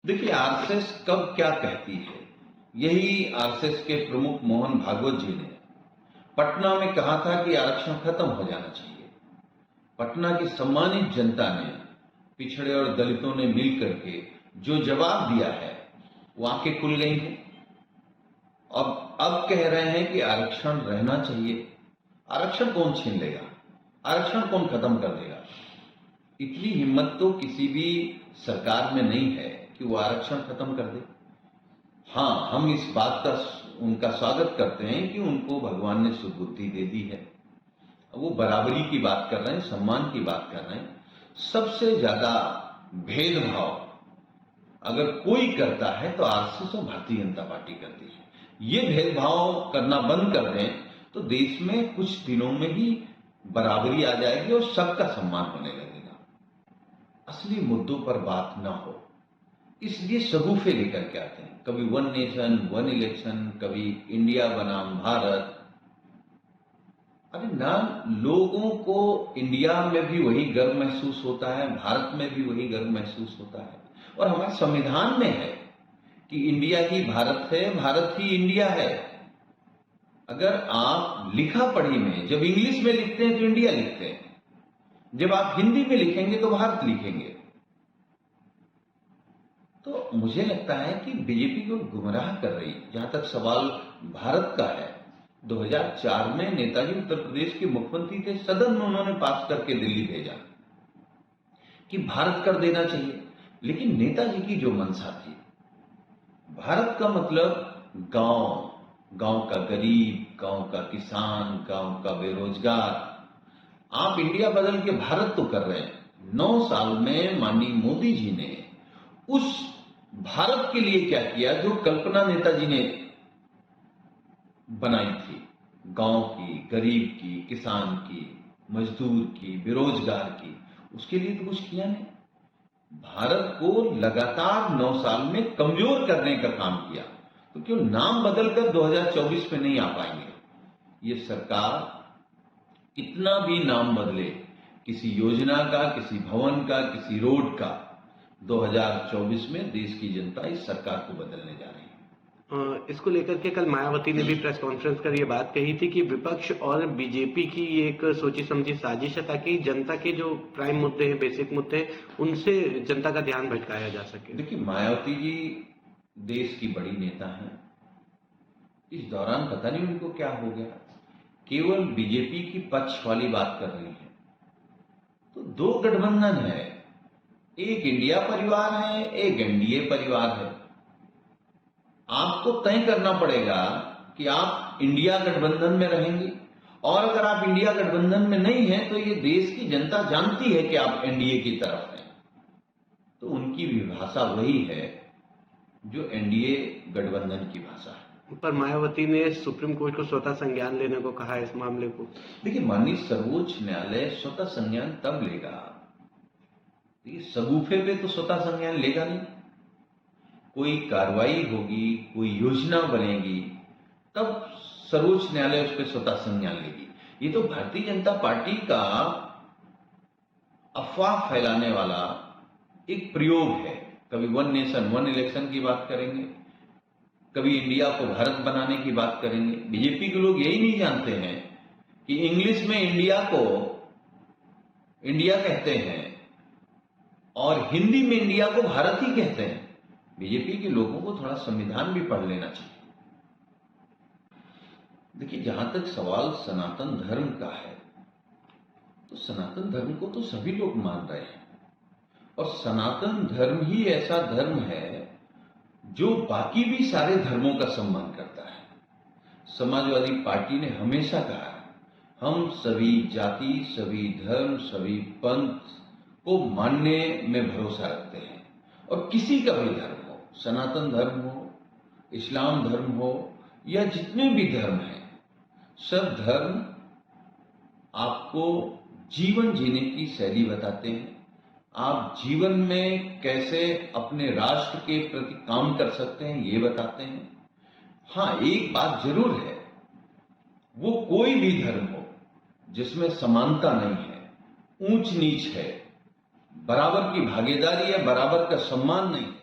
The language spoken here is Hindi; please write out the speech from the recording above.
देखिए, आरएसएस कब क्या कहती है, यही आरएसएस के प्रमुख मोहन भागवत जी ने पटना में कहा था कि आरक्षण खत्म हो जाना चाहिए। पटना की सम्मानित जनता ने, पिछड़े और दलितों ने मिलकर के जो जवाब दिया है वो आंखें खुल गई हैं। अब कह रहे हैं कि आरक्षण रहना चाहिए। आरक्षण कौन छीन लेगा? आरक्षण कौन खत्म कर देगा? इतनी हिम्मत तो किसी भी सरकार में नहीं है कि वो आरक्षण खत्म कर दे। हाँ, हम इस बात का उनका स्वागत करते हैं कि उनको भगवान ने सुबुद्धि दे दी है। वो बराबरी की बात कर रहे हैं, सम्मान की बात कर रहे हैं। सबसे ज्यादा भेदभाव अगर कोई करता है तो आरएसएस और भारतीय जनता पार्टी करती है। ये भेदभाव करना बंद कर दें तो देश में कुछ दिनों में ही बराबरी आ जाएगी और सबका सम्मान होने लगेगा। असली मुद्दों पर बात ना हो, इसलिए शगुफे लेकर के आते हैं। कभी वन नेशन वन इलेक्शन, कभी इंडिया बनाम भारत। अरे ना, लोगों को इंडिया में भी वही गर्व महसूस होता है, भारत में भी वही गर्व महसूस होता है। और हमारे संविधान में है कि इंडिया ही भारत है, भारत ही इंडिया है। अगर आप लिखा पढ़ी में जब इंग्लिश में लिखते हैं तो इंडिया लिखते हैं, जब आप हिंदी में लिखेंगे तो भारत लिखेंगे। तो मुझे लगता है कि बीजेपी को गुमराह कर रही है। जहां तक सवाल भारत का है, 2004 में नेताजी उत्तर प्रदेश के मुख्यमंत्री थे, सदन में उन्होंने पास करके दिल्ली भेजा कि भारत कर देना चाहिए। लेकिन नेताजी की जो मंशा थी, भारत का मतलब गांव, गांव का गरीब, गांव का किसान, गांव का बेरोजगार। आप इंडिया बदल के भारत तो कर रहे हैं। 9 साल में माननीय मोदी जी ने उस भारत के लिए क्या किया जो कल्पना नेताजी ने बनाई थी? गांव की, गरीब की, किसान की, मजदूर की, बेरोजगार की, उसके लिए तो कुछ किया नहीं। भारत को लगातार 9 साल में कमजोर करने का काम किया। तो क्यों नाम बदलकर 2024 में नहीं आ पाएंगे? ये सरकार कितना भी नाम बदले, किसी योजना का, किसी भवन का, किसी रोड का, 2024 में देश की जनता इस सरकार को बदलने जा रही है। इसको लेकर के कल मायावती ने भी प्रेस कॉन्फ्रेंस कर ये बात कही थी कि विपक्ष और बीजेपी की एक सोची समझी साजिश है ताकि जनता के जो प्राइम मुद्दे हैं, बेसिक मुद्दे हैं, उनसे जनता का ध्यान भटकाया जा सके। देखिए, मायावती जी देश की बड़ी नेता हैं। इस दौरान पता नहीं उनको क्या हो गया, केवल बीजेपी की पक्ष वाली बात कर रही है। तो 2 गठबंधन है, एक इंडिया परिवार है, एक एनडीए परिवार है। आपको तय करना पड़ेगा कि आप इंडिया गठबंधन में रहेंगे, और अगर आप इंडिया गठबंधन में नहीं हैं तो ये देश की जनता जानती है कि आप एनडीए की तरफ हैं। तो उनकी भी भाषा वही है जो एनडीए गठबंधन की भाषा है। पर मायावती ने सुप्रीम कोर्ट को स्वतः संज्ञान लेने को कहा है इस मामले को। देखिए, माननीय सर्वोच्च न्यायालय स्वतः संज्ञान तब लेगा, ये सगुफे पे तो स्वतः संज्ञान लेगा नहीं। कोई कार्रवाई होगी, कोई योजना बनेगी, तब सर्वोच्च न्यायालय उस पर स्वतः संज्ञान लेगी। ये तो भारतीय जनता पार्टी का अफवाह फैलाने वाला एक प्रयोग है। कभी वन नेशन वन इलेक्शन की बात करेंगे, कभी इंडिया को भारत बनाने की बात करेंगे। बीजेपी के लोग यही नहीं जानते हैं कि इंग्लिश में इंडिया को इंडिया कहते हैं और हिंदी में इंडिया को भारत ही कहते हैं। बीजेपी के लोगों को थोड़ा संविधान भी पढ़ लेना चाहिए। देखिए, जहां तक सवाल सनातन धर्म का है, तो सनातन धर्म को तो सभी लोग मान रहे हैं, और सनातन धर्म ही ऐसा धर्म है जो बाकी भी सारे धर्मों का सम्मान करता है। समाजवादी पार्टी ने हमेशा कहा है, हम सभी जाति, सभी धर्म, सभी पंथ को मानने में भरोसा रखते हैं, और किसी का भी धर्म हो, सनातन धर्म हो, इस्लाम धर्म हो, या जितने भी धर्म हैं, सब धर्म आपको जीवन जीने की शैली बताते हैं। आप जीवन में कैसे अपने राष्ट्र के प्रति काम कर सकते हैं, ये बताते हैं। हाँ, एक बात जरूर है, वो कोई भी धर्म हो जिसमें समानता नहीं है, ऊंच नीच है, बराबर की भागीदारी है, बराबर का सम्मान नहीं है,